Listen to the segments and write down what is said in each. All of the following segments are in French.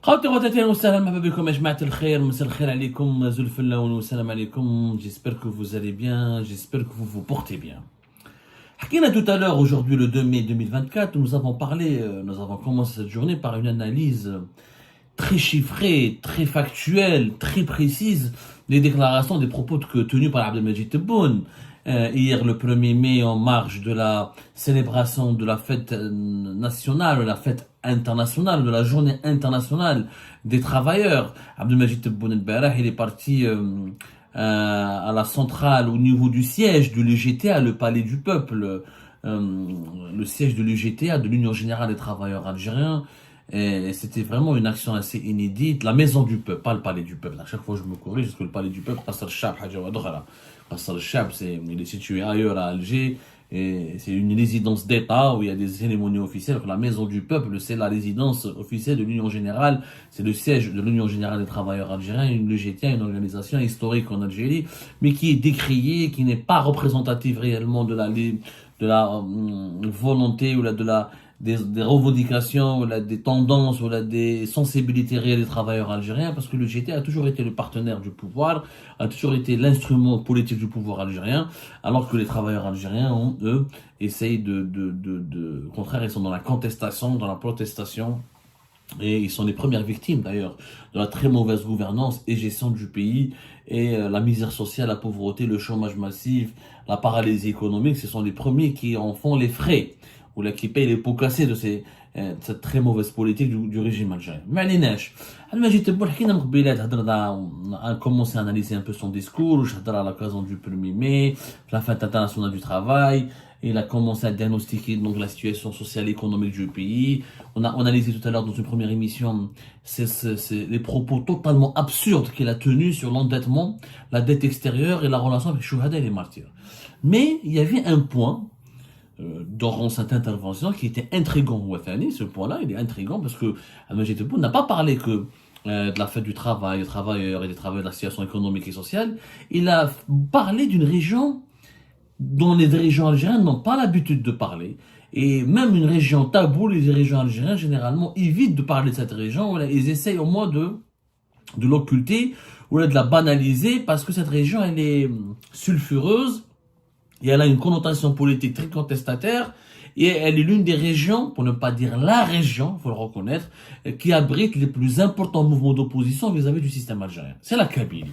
خوتي خواتاتي اهلا وسهلا مرحبا بكم يا جماعة الخير مساء الخير عليكم زلف اللون والسلام عليكم j'espère que vous allez bien j'espère que vous vous portez bien. حكينا tout à l'heure aujourd'hui le 2 mai 2024 nous avons parlé nous avons commencé cette journée par une analyse très chiffrée, très factuelle, très précise des déclarations, des propos tenus par Abdelmajid Tebboune hier le 1er mai en marge de la célébration de la fête nationale, la fête internationale, de la journée internationale des travailleurs. Abdelmajid Tebboune el-Barah, il est parti à la centrale au niveau du siège de l'UGTA, le palais du peuple, le siège de l'UGTA, de l'Union Générale des Travailleurs Algériens. Et c'était vraiment une action assez inédite. La maison du peuple, pas le palais du peuple. À chaque fois je me corrige parce que le palais du peuple, Qasr el-Chab, Qasr el-Chab, il est situé ailleurs à Alger. Et c'est une résidence d'État où il y a des cérémonies officielles. La maison du peuple, c'est la résidence officielle de l'Union Générale. C'est le siège de l'Union Générale des Travailleurs Algériens, l'UGTA, une organisation historique en Algérie, mais qui est décriée, qui n'est pas représentative réellement de la volonté ou des revendications, ou des tendances, ou des sensibilités réelles des travailleurs algériens, parce que le GT a toujours été le partenaire du pouvoir, a toujours été l'instrument politique du pouvoir algérien, alors que les travailleurs algériens, eux, essayent au contraire, ils sont dans la contestation, dans la protestation, et ils sont les premières victimes d'ailleurs de la très mauvaise gouvernance et gestion du pays, et la misère sociale, la pauvreté, le chômage massif, la paralysie économique, ce sont les premiers qui en font les frais, ou là qui paye les pots cassés de cette très mauvaise politique du régime algérien. Mais allez, Nash. Abdelmajid Tebboune, a commencé à analyser un peu son discours, à l'occasion du 1er mai, la fête internationale du travail. Il a commencé à diagnostiquer donc la situation sociale et économique du pays. On a analysé tout à l'heure dans une première émission les propos totalement absurdes qu'il a tenus sur l'endettement, la dette extérieure et la relation avec Chouhada et les martyrs. Mais il y avait un point dans cette intervention qui était intriguant. Ce point-là, il est intriguant parce que Abdelmajid Tebboune n'a pas parlé que de la fête du travail, des travailleurs et des travailleurs de la situation économique et sociale. Il a parlé d'une région dont les dirigeants algériens n'ont pas l'habitude de parler. Et même une région taboue, les dirigeants algériens généralement évitent de parler de cette région. Ils essayent au moins de l'occulter ou de la banaliser parce que cette région, elle est sulfureuse. Et elle a une connotation politique très contestataire et elle est l'une des régions, pour ne pas dire la région, il faut le reconnaître, qui abrite les plus importants mouvements d'opposition vis-à-vis du système algérien. C'est la Kabylie.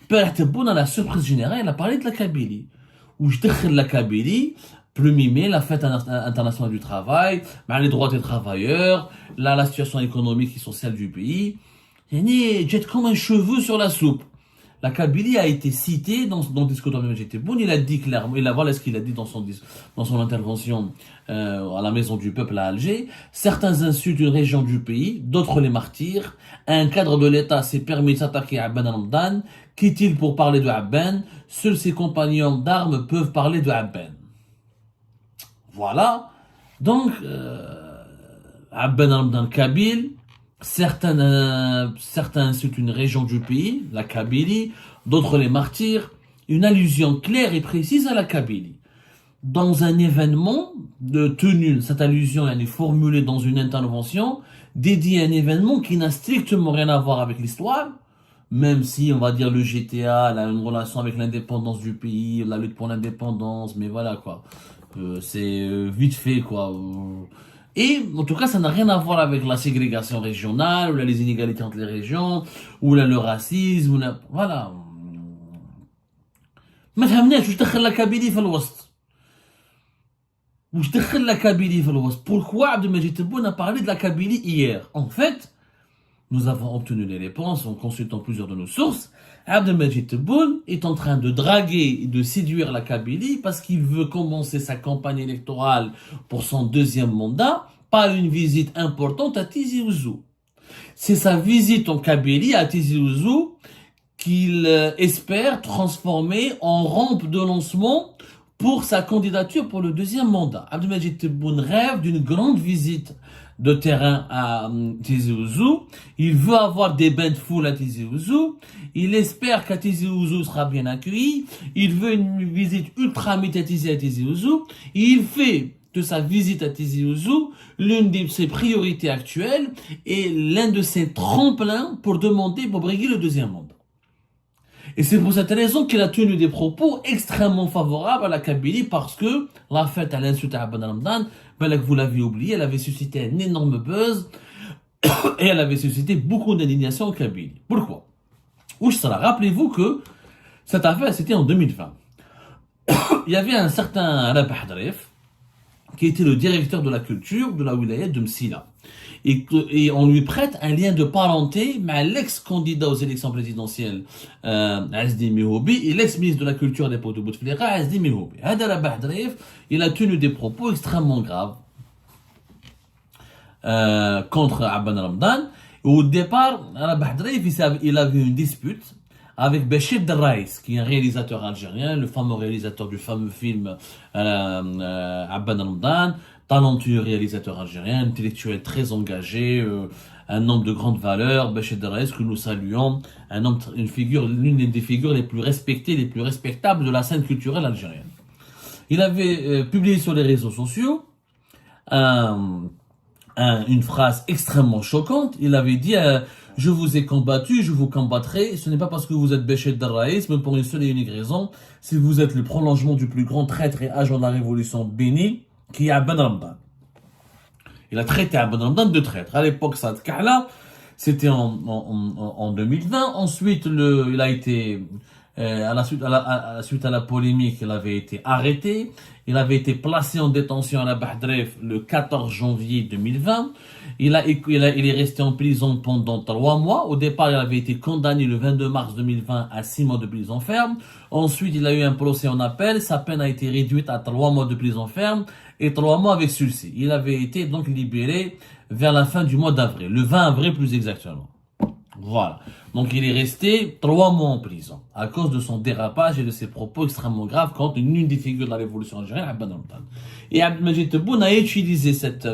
Père Tebboune, à la surprise générale, il a parlé de la Kabylie. Où je décris la Kabylie, 1er mai, la fête internationale du travail, les droits des travailleurs, la situation économique et sociale du pays. Il jette comme un cheveu sur la soupe. La Kabylie a été citée dans le discours d'Abdelmajid Tebboune. Il a dit clairement, voilà ce qu'il a dit dans son intervention à la Maison du Peuple à Alger. Certains insultent une région du pays, d'autres les martyrs. Un cadre de l'État s'est permis de s'attaquer à Abben al-Hamdan. Qu'est-il pour parler de Abben? Seuls ses compagnons d'armes peuvent parler de Abben. Voilà. Donc, Abben al-Hamdan Kabyle. Certains insultent une région du pays, la Kabylie, d'autres les martyrs. Une allusion claire et précise à la Kabylie. Dans un événement tenu, cette allusion elle est formulée dans une intervention dédiée à un événement qui n'a strictement rien à voir avec l'histoire, même si on va dire le GTA a une relation avec l'indépendance du pays, la lutte pour l'indépendance, mais voilà quoi. C'est vite fait quoi. Et en tout cas, ça n'a rien à voir avec la ségrégation régionale, ou là, les inégalités entre les régions, ou là, le racisme, ou là, voilà. ما فهمناش واش دخل la Kabylie في الوسط. واش دخل la Kabylie في الوسط. Pourquoi Abdelmajid Tebboune a parlé de la Kabylie hier? En fait, nous avons obtenu les réponses en consultant plusieurs de nos sources. Abdelmajid Tebboune est en train de draguer et de séduire la Kabylie parce qu'il veut commencer sa campagne électorale pour son deuxième mandat par une visite importante à Tizi Ouzou. C'est sa visite en Kabylie à Tizi Ouzou qu'il espère transformer en rampe de lancement pour sa candidature pour le deuxième mandat. Abdelmajid Tebboune rêve d'une grande visite de terrain à Tizi Ouzou. Il veut avoir des bains de foule à Tizi Ouzou. Il espère qu'à Tizi Ouzou sera bien accueilli. Il veut une visite ultra médiatisée à Tizi Ouzou. Il fait de sa visite à Tizi Ouzou l'une de ses priorités actuelles et l'un de ses tremplins pour briguer le deuxième mandat. Et c'est pour cette raison qu'il a tenu des propos extrêmement favorables à la Kabylie parce que la fête à l'insulte à Ben Ramdan, vous l'avez oublié, elle avait suscité un énorme buzz et elle avait suscité beaucoup d'indignation en Kabylie. Pourquoi? Rappelez-vous que cette affaire, c'était en 2020. Il y avait un certain Rabah Dref qui était le directeur de la culture de la wilaya de Msila. Et on lui prête un lien de parenté mais l'ex-candidat aux élections présidentielles Azdi Mihoubi et l'ex-ministre de la culture à l'époque de Bouteflika, Azdi Mihoubi. Hada Rabah Dref, il a tenu des propos extrêmement graves contre Abban Ramdan. Au départ, Rabah Dref, il avait une dispute avec Béchir Derraïs, qui est un réalisateur algérien, le fameux réalisateur du fameux film Abban Ramdan, talentueux réalisateur algérien, intellectuel très engagé, un homme de grande valeur, Béchir Derraïs, que nous saluons, l'une des figures les plus respectées, les plus respectables de la scène culturelle algérienne. Il avait publié sur les réseaux sociaux une phrase extrêmement choquante. Il avait dit je vous ai combattu, je vous combattrai. Ce n'est pas parce que vous êtes Béchir Derraïs, mais pour une seule et unique raison, si vous êtes le prolongement du plus grand traître et agent de la révolution béni, qui est Abban Ramdan. Il a traité Abban Ramdan de traître. À l'époque, ça c'était en 2020. Ensuite, il a été suite à la polémique, il avait été arrêté. Il avait été placé en détention à la Bahdref le 14 janvier 2020. Il est resté en prison pendant 3 mois. Au départ, il avait été condamné le 22 mars 2020 à 6 mois de prison ferme. Ensuite, il a eu un procès en appel. Sa peine a été réduite à 3 mois de prison ferme et 3 mois avec sursis. Il avait été donc libéré vers la fin du mois d'avril, le 20 avril plus exactement. Voilà. Donc il est resté 3 mois en prison à cause de son dérapage et de ses propos extrêmement graves contre une des figures de la révolution algérienne, Abban Ramdan. Et Abdelmajid Tebboune a utilisé cet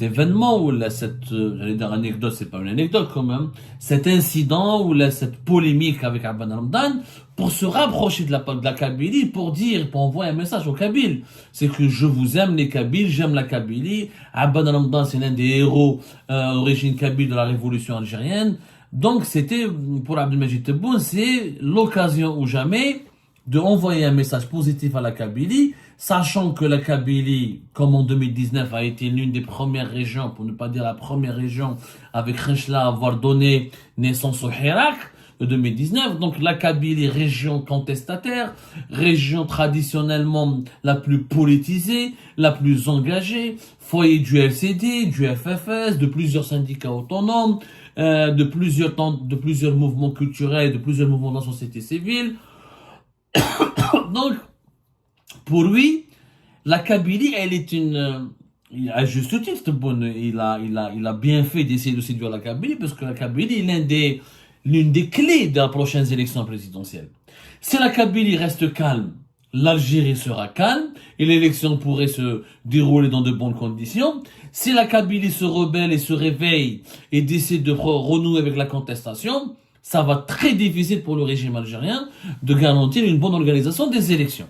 événement ou j'allais dire anecdote, c'est pas une anecdote quand même, cet incident ou cette polémique avec Abban Ramdan pour se rapprocher de la Kabylie, pour envoyer un message aux Kabyles. C'est que je vous aime les Kabyles, j'aime la Kabylie. Abban Ramdan, c'est l'un des héros d'origine kabyle de la révolution algérienne. Donc c'était, pour Abdelmajid Tebboune, c'est l'occasion ou jamais de envoyer un message positif à la Kabylie, sachant que la Kabylie, comme en 2019, a été l'une des premières régions, pour ne pas dire la première région, avec Renchla, à avoir donné naissance au Hirak de 2019. Donc la Kabylie, région contestataire, région traditionnellement la plus politisée, la plus engagée, foyer du LCD, du FFS, de plusieurs syndicats autonomes, de plusieurs mouvements culturels, de plusieurs mouvements de la société civile. Donc, pour lui, la Kabylie, elle est à juste titre, il a bien fait d'essayer de séduire la Kabylie, parce que la Kabylie est l'une des clés de la prochaine élection présidentielle. Si la Kabylie reste calme, l'Algérie sera calme, et l'élection pourrait se dérouler dans de bonnes conditions. Si la Kabylie se rebelle et se réveille, et décide de renouer avec la contestation, ça va être très difficile pour le régime algérien de garantir une bonne organisation des élections.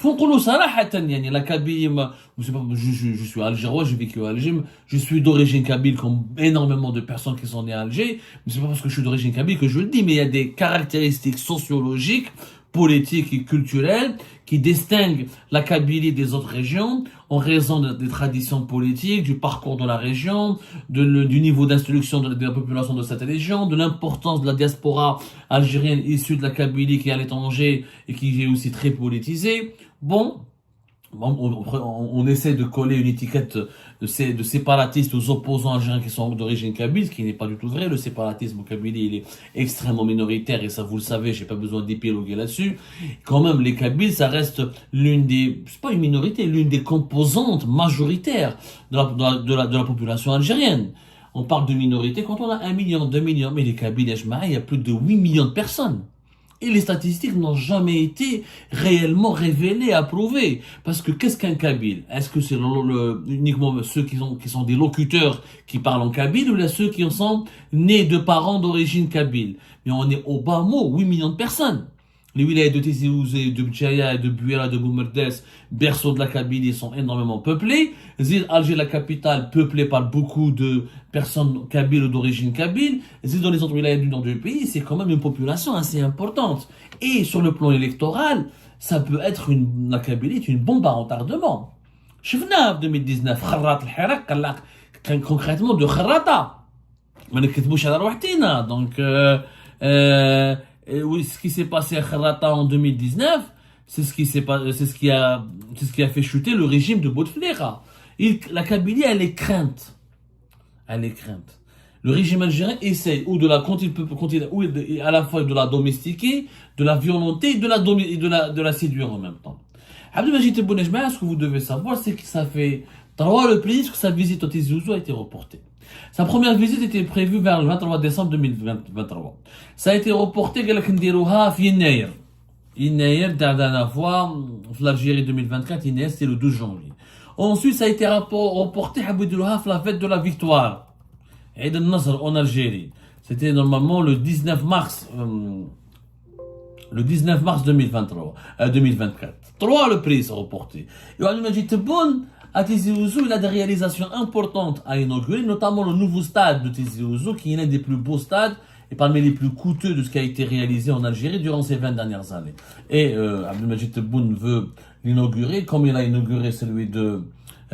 La Kabylie, je suis algérois, j'ai vécu à Alger, je suis d'origine kabyle comme énormément de personnes qui sont nées à Alger, mais c'est pas parce que je suis d'origine kabyle que je le dis, mais il y a des caractéristiques sociologiques, politiques et culturelles qui distinguent la Kabylie des autres régions en raison des traditions politiques, du parcours de la région, du niveau d'instruction de la population de cette région, de l'importance de la diaspora algérienne issue de la Kabylie qui est à l'étranger et qui est aussi très politisée. On essaie de coller une étiquette de séparatiste aux opposants algériens qui sont d'origine kabyle, ce qui n'est pas du tout vrai. Le séparatisme au Kabylie, il est extrêmement minoritaire et ça vous le savez, j'ai pas besoin d'épiloguer là-dessus. Quand même, les Kabyles, ça reste c'est pas une minorité, l'une des composantes majoritaires de la population algérienne. On parle de minorité quand on a 1 million, 2 millions, mais les Kabyles, il y a plus de 8 millions de personnes. Et les statistiques n'ont jamais été réellement révélées, approuvées. Parce que qu'est-ce qu'un Kabyle? Est-ce que c'est uniquement ceux qui sont des locuteurs qui parlent en Kabyle, ou là ceux qui en sont nés de parents d'origine Kabyle? Mais on est au bas mot, 8 millions de personnes. Les wilayas de Tizi Ouzou, de Bdjaya, de Bouira, de Boumerdes, berceau de la Kabylie, sont énormément peuplés. Zid Alger, la capitale, peuplée par beaucoup de personnes kabyles ou d'origine kabyle. Zid dans les autres wilayas du nord du pays, c'est quand même une population assez importante. Et sur le plan électoral, ça peut être la Kabylie est une bombe à retardement. شفناها في 2019 خرات الحراك قال لك كان concrètement de خراطه ما نكذبوش على روحتينا دونك ce qui s'est passé à Kharata en 2019 c'est ce qui a fait chuter le régime de Bouteflika. La Kabylie elle est crainte. Le régime algérien essaie ou de la ou à la fois de la domestiquer, de la violenter et de la séduire en même temps. Abdelmajid Tebboune Jmaïa, ce que vous devez savoir, c'est que ça fait 3 reprises que sa visite au Tizi Ouzou a été reportée. Sa première visite était prévue vers le 23 décembre 2023. Ça a été reporté قال لك نديروها في يناير. يناير la dernière fois, في l'Algérie 2024, يناير c'était le 12 janvier. Ensuite, ça a été reporté حبوا يديروها في la fête de la victoire. Eid al-Nasr en Algérie. C'était normalement le 19 mars 2023, 2024. 3 reprises reportées. Et Abdelmajid Tebboune, à Tizi Ouzou, il a des réalisations importantes à inaugurer, notamment le nouveau stade de Tizi Ouzou, qui est l'un des plus beaux stades et parmi les plus coûteux de ce qui a été réalisé en Algérie durant ces 20 dernières années. Et Abdelmajid Tebboune veut l'inaugurer, comme il a inauguré celui de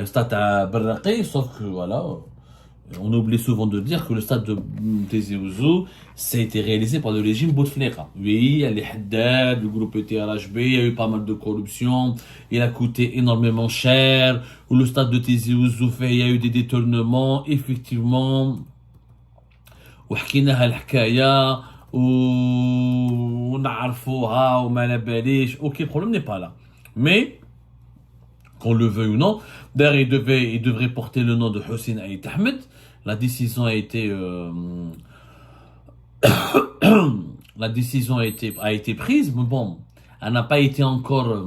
Stade à Berraqi, sauf que voilà, on oublie souvent de dire que le stade de Tizi Ouzou, ça a été réalisé par le régime Bouteflika. Oui, il y a les Haddad, le groupe TRHB, il y a eu pas mal de corruption, il a coûté énormément cher. Ou le stade de Tizi Ouzou, il y a eu des détournements, effectivement. وحكيناها الحكاية ونعرفوها وما على باليش. Ok, le problème n'est pas là. Mais qu'on le veuille ou non. D'ailleurs, il devrait porter le nom de Hossein Aït Ahmed. La décision a été, a été prise, mais bon, elle n'a pas été encore,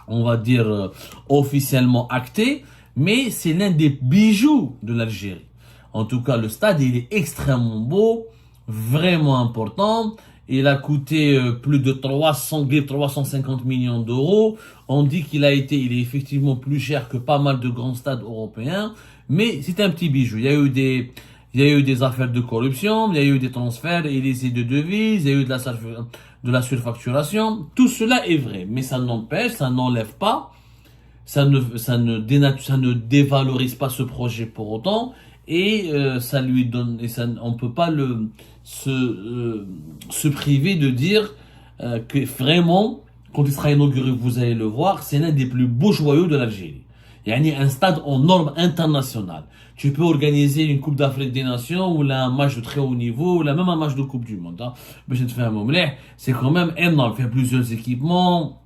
on va dire, officiellement actée, mais c'est l'un des bijoux de l'Algérie. En tout cas, le stade, il est extrêmement beau, vraiment important. Il a coûté plus de 350 millions d'euros. On dit il est effectivement plus cher que pas mal de grands stades européens. Mais c'est un petit bijou. Il y a eu des affaires de corruption, il y a eu des transferts illicite de devises, il y a eu de la surfacturation. Tout cela est vrai. Mais ça n'empêche, ça n'enlève pas, ça ne dévalorise pas ce projet pour autant. Et ça lui donne, on peut pas se priver de dire que vraiment, quand il sera inauguré, vous allez le voir, c'est l'un des plus beaux joyaux de l'Algérie. Il y a un stade en norme internationale. Tu peux organiser une Coupe d'Afrique des Nations ou là, un match de très haut niveau ou là, même un match de Coupe du Monde. C'est quand même énorme. Il fait plusieurs équipements,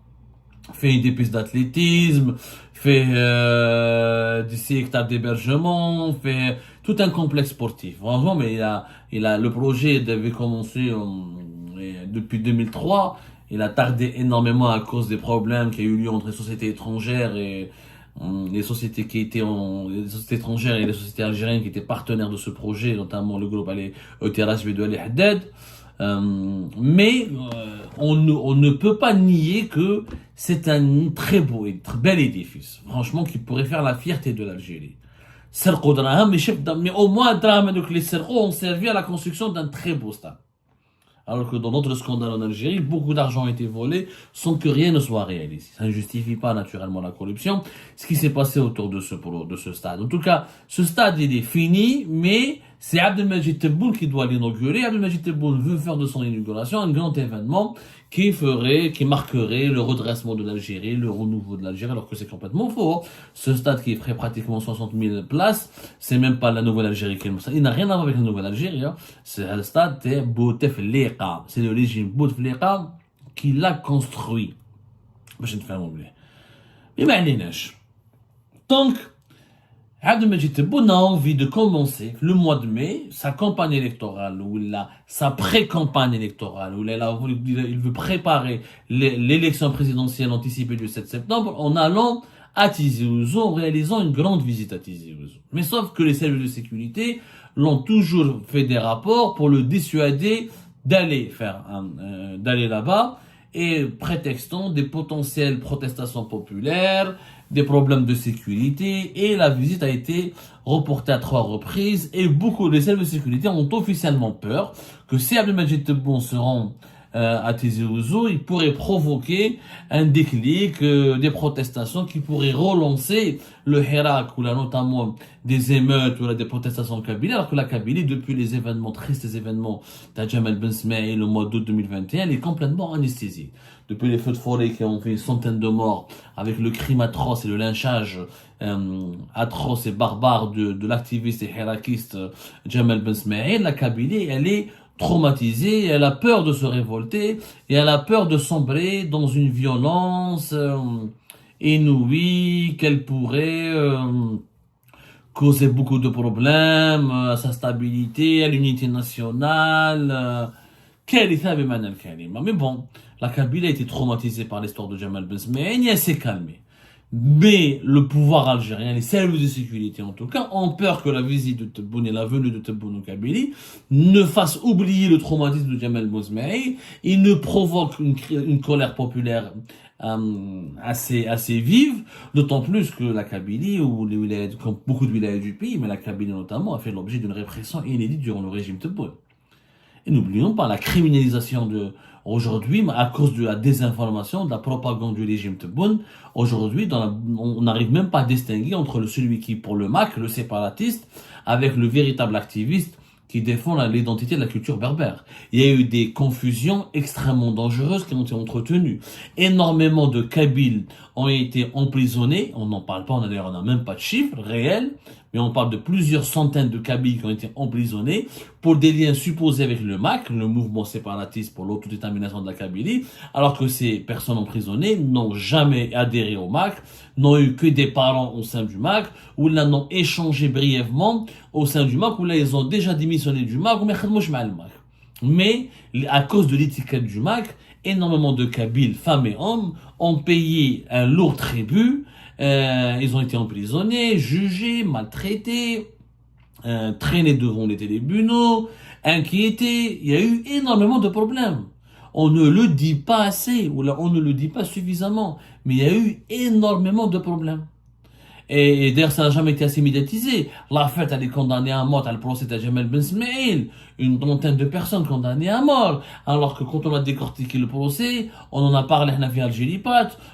fait des pistes d'athlétisme, fait 10 hectares d'hébergement, fait tout un complexe sportif. Franchement, mais le projet devait commencer depuis 2003. Il a tardé énormément à cause des problèmes qui a eu lieu entre les sociétés étrangères et les sociétés étrangères et les sociétés algériennes qui étaient partenaires de ce projet, notamment le groupe ETRHB de Ali Haddad. Mais on ne peut pas nier que c'est un très beau et très bel édifice, franchement, qui pourrait faire la fierté de l'Algérie. Mais au moins, les serqos ont servi à la construction d'un très beau stade. Alors que dans d'autres scandales en Algérie, beaucoup d'argent a été volé sans que rien ne soit réalisé. Ça ne justifie pas naturellement la corruption, ce qui s'est passé autour de ce stade. En tout cas, ce stade, il est fini, mais c'est Abdelmajid Tebboune qui doit l'inaugurer. Abdelmajid Tebboune veut faire de son inauguration un grand événement qui marquerait le redressement de l'Algérie, le renouveau de l'Algérie, alors que c'est complètement faux. Ce stade qui ferait pratiquement 60 000 places, c'est même pas la nouvelle Algérie qui est il n'a rien à voir avec la nouvelle Algérie. C'est le stade de Bouteflika. C'est le régime Bouteflika qui l'a construit. باش نفهموا مليح. بما عليناش. Donc, Abdelmajid Tebboune a envie de commencer le mois de mai sa campagne électorale, sa pré-campagne électorale, où il veut préparer l'élection présidentielle anticipée du 7 septembre en allant à Tizi Ouzou, en réalisant une grande visite à Tizi Ouzou. Mais sauf que les services de sécurité l'ont toujours fait des rapports pour le dissuader d'aller là-bas, et prétextant des potentielles protestations populaires, des problèmes de sécurité, et la visite a été reportée à 3 reprises, et beaucoup de services de sécurité ont officiellement peur que si Abdelmajid Tebboune se rend à Tizi Ouzou, il pourrait provoquer un déclic, des protestations qui pourraient relancer le Hirak, ou là notamment des émeutes ou là des protestations en Kabylie, alors que la Kabylie, depuis les événements, tristes événements d'Adjamal Ben Smaïl le mois d'août 2021, elle est complètement anesthésiée. Depuis les feux de forêt qui ont fait une centaine de morts, avec le crime atroce et le lynchage atroce et barbare de l'activiste et hirakiste Jamal Ben Smaïl, la Kabylie, elle est traumatisée, elle a peur de se révolter et elle a peur de sombrer dans une violence inouïe qu'elle pourrait causer beaucoup de problèmes à sa stabilité, à l'unité nationale. Mais bon, la Kabylie a été traumatisée par l'histoire de Jamal Ben Smaïn et elle s'est calmée. Mais le pouvoir algérien, les services de sécurité en tout cas, ont peur que la visite de Tebboune et la venue de Tebboune en Kabylie ne fasse oublier le traumatisme de Jamal Ben Smaïn et ne provoque une colère populaire assez vive, d'autant plus que la Kabylie, ou les wilayas, comme beaucoup de wilayas du pays, mais la Kabylie notamment, a fait l'objet d'une répression inédite durant le régime Tebboune. Et n'oublions pas la criminalisation aujourd'hui, à cause de la désinformation, de la propagande du régime Tebboune. Aujourd'hui, on n'arrive même pas à distinguer entre celui qui est pour le MAC, le séparatiste, avec le véritable activiste qui défend l'identité de la culture berbère. Il y a eu des confusions extrêmement dangereuses qui ont été entretenues. Énormément de Kabyles ont été emprisonnés. On n'en parle pas, on n'a même pas de chiffres réels, mais on parle de plusieurs centaines de Kabyles qui ont été emprisonnés pour des liens supposés avec le MAC, le mouvement séparatiste pour l'autodétermination de la Kabylie, alors que ces personnes emprisonnées n'ont jamais adhéré au MAC, n'ont eu que des parents au sein du MAC, ou là n'ont échangé brièvement au sein du MAC, ou là ils ont déjà démissionné du MAC, ou mais à cause de l'étiquette du MAC, énormément de Kabyles, femmes et hommes, ont payé un lourd tribut. Ils ont été emprisonnés, jugés, maltraités, traînés devant les tribunaux, inquiétés. Il y a eu énormément de problèmes. On ne le dit pas assez, ou là on ne le dit pas suffisamment, mais il y a eu énormément de problèmes. Et d'ailleurs, ça n'a jamais été assez médiatisé. La fête, elle est condamnée à mort, le procès de Jamal Ben Smaïl. Une trentaine de personnes condamnées à mort. Alors que quand on a décortiqué le procès, on en a parlé à Algérie,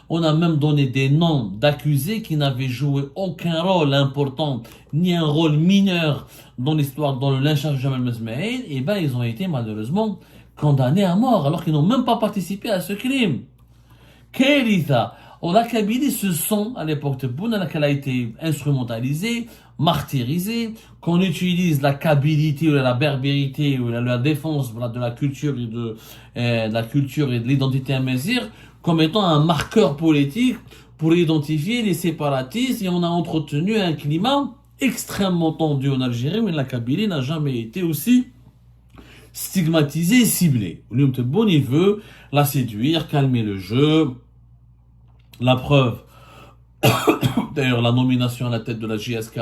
on a même donné des noms d'accusés qui n'avaient joué aucun rôle important, ni un rôle mineur dans l'histoire, dans le lynchage de Jamal Ben Smaïl. Et ben, ils ont été malheureusement condamnés à mort, alors qu'ils n'ont même pas participé à ce crime. Kéritha. La Kabylie se sent, à l'époque de Tebboune, qu'elle a été instrumentalisée, martyrisée, qu'on utilise la kabilité ou la berbérité ou la défense de la culture et de l'identité amazigh comme étant un marqueur politique pour identifier les séparatistes, et on a entretenu un climat extrêmement tendu en Algérie où la Kabylie n'a jamais été aussi stigmatisée et ciblée. William Tebboune, il veut la séduire, calmer le jeu. La preuve, d'ailleurs, la nomination à la tête de la JSK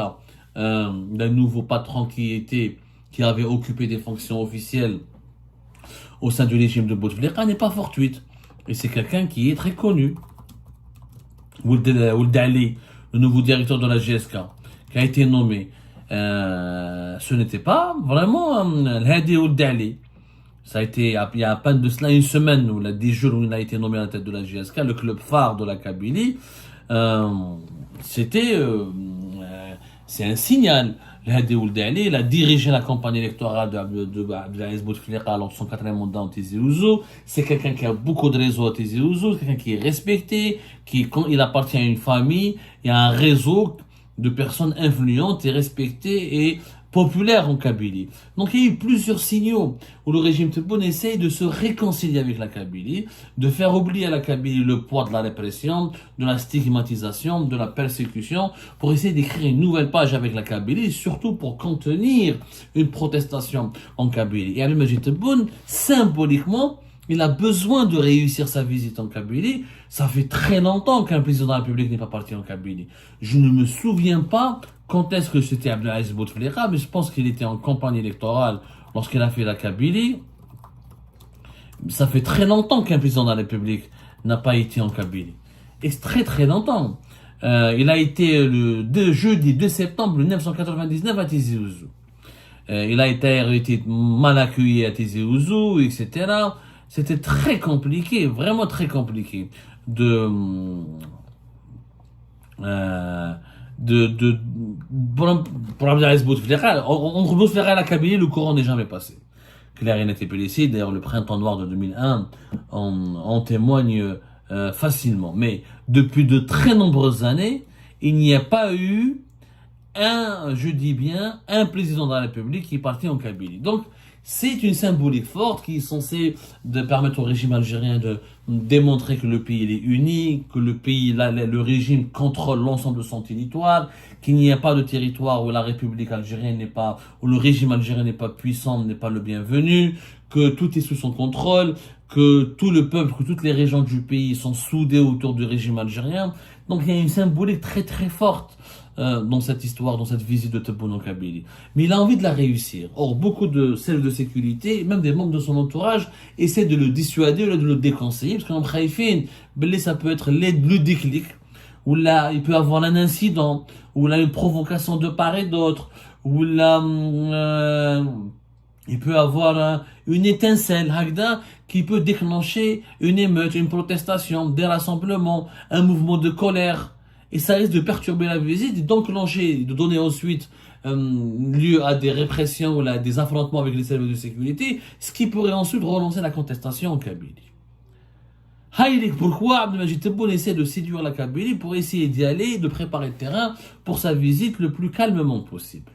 d'un nouveau patron qui avait occupé des fonctions officielles au sein du régime de Bouteflika n'est pas fortuite. Et c'est quelqu'un qui est très connu. Ould Ali, le nouveau directeur de la JSK, qui a été nommé. Ce n'était pas vraiment Hadi Ould Ali. Ça a été, il y a à peine de cela une semaine, ou là, 10 jours où il a été nommé à la tête de la JSK, le club phare de la Kabylie. C'est un signal. Hadi Ould Ali, il a dirigé la campagne électorale de Abdelaziz Bouteflika lors de son 4e mandat en Tizi Ouzou. C'est quelqu'un qui a beaucoup de réseaux à Tizi Ouzou, quelqu'un qui est respecté, quand il appartient à une famille, il y a un réseau de personnes influentes et respectées et populaire en Kabylie. Donc il y a eu plusieurs signaux où le régime Tebboune essaye de se réconcilier avec la Kabylie, de faire oublier à la Kabylie le poids de la répression, de la stigmatisation, de la persécution, pour essayer d'écrire une nouvelle page avec la Kabylie, surtout pour contenir une protestation en Kabylie. Et Abdelmajid Tebboune, symboliquement, il a besoin de réussir sa visite en Kabylie. Ça fait très longtemps qu'un président de la République n'est pas parti en Kabylie. Je ne me souviens pas quand est-ce que c'était Abdelaziz Bouteflika, mais je pense qu'il était en campagne électorale lorsqu'il a fait la Kabylie. Ça fait très longtemps qu'un président de la République n'a pas été en Kabylie. Et très très longtemps. Il a été le jeudi 2 septembre 1999 à Tizi Ouzou. Il a été mal accueilli à Tizi Ouzou, etc. C'était très compliqué, vraiment très compliqué de pour Abdelaziz Bouteflika. Entre Bouteflika et la Kabylie, le courant n'est jamais passé. Claire et net et précis. D'ailleurs, le printemps noir de 2001 en témoigne facilement. Mais depuis de très nombreuses années, il n'y a pas eu je dis bien, un président de la République qui est parti en Kabylie. Donc, c'est une symbolique forte qui est censée de permettre au régime algérien de démontrer que le pays est uni, que le pays, le régime contrôle l'ensemble de son territoire, qu'il n'y a pas de territoire où la République algérienne n'est pas, où le régime algérien n'est pas puissant, n'est pas le bienvenu, que tout est sous son contrôle, que tout le peuple, que toutes les régions du pays sont soudées autour du régime algérien. Donc il y a une symbolique très très forte dans cette histoire, dans cette visite de Tebboune en Kabylie. Mais il a envie de la réussir. Or, beaucoup de services de sécurité, même des membres de son entourage, essaient de le dissuader ou de le déconseiller, parce qu'en Khaïfine, ça peut être le déclic, ou là, il peut avoir un incident, ou là, une provocation de part et d'autre, ou là, il peut avoir une étincelle, Hagda, qui peut déclencher une émeute, une protestation, des rassemblements, un mouvement de colère. Et ça risque de perturber la visite, d'enclencher, de donner ensuite lieu à des répressions ou à des affrontements avec les services de sécurité, ce qui pourrait ensuite relancer la contestation en Kabylie. Pourquoi Abdelmajid Tebboune essaie de séduire la Kabylie pour essayer d'y aller, de préparer le terrain pour sa visite le plus calmement possible?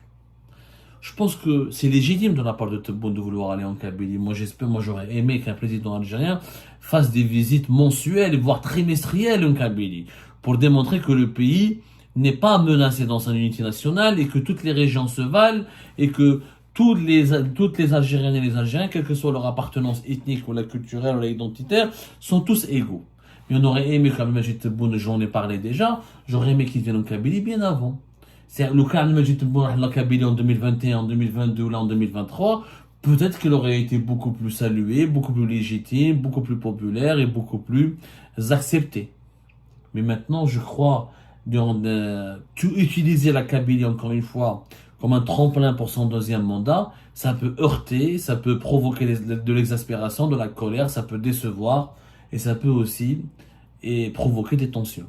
Je pense que c'est légitime de la part de Tebboune de vouloir aller en Kabylie. Moi, j'aurais aimé qu'un président algérien fasse des visites mensuelles, voire trimestrielles en Kabylie, pour démontrer que le pays n'est pas menacé dans son unité nationale et que toutes les régions se valent et que toutes les Algériennes et les Algériens, quelle que soit leur appartenance ethnique ou la culturelle ou la identitaire, sont tous égaux. Mais on aurait aimé, comme Abdelmajid Tebboune, j'en ai parlé déjà, j'aurais aimé qu'il vienne en Kabylie bien avant. C'est le cas d'Abdelmajid Tebboune en Kabylie en 2021, en 2022 ou là en 2023, peut-être qu'il aurait été beaucoup plus salué, beaucoup plus légitime, beaucoup plus populaire et beaucoup plus accepté. Mais maintenant, je crois, utiliser la Kabylie encore une fois comme un tremplin pour son deuxième mandat, ça peut heurter, ça peut provoquer de l'exaspération, de la colère, ça peut décevoir et ça peut aussi provoquer des tensions.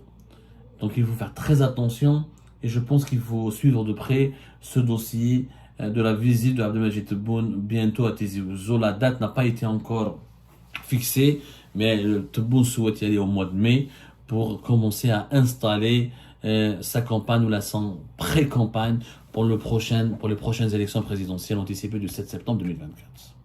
Donc il faut faire très attention et je pense qu'il faut suivre de près ce dossier de la visite de Abdelmajid Tebboune bientôt à Tizi Ouzou. La date n'a pas été encore fixée, mais Tebboune souhaite y aller au mois de mai pour commencer à installer sa campagne ou son pré-campagne pour les prochaines élections présidentielles anticipées du 7 septembre 2024.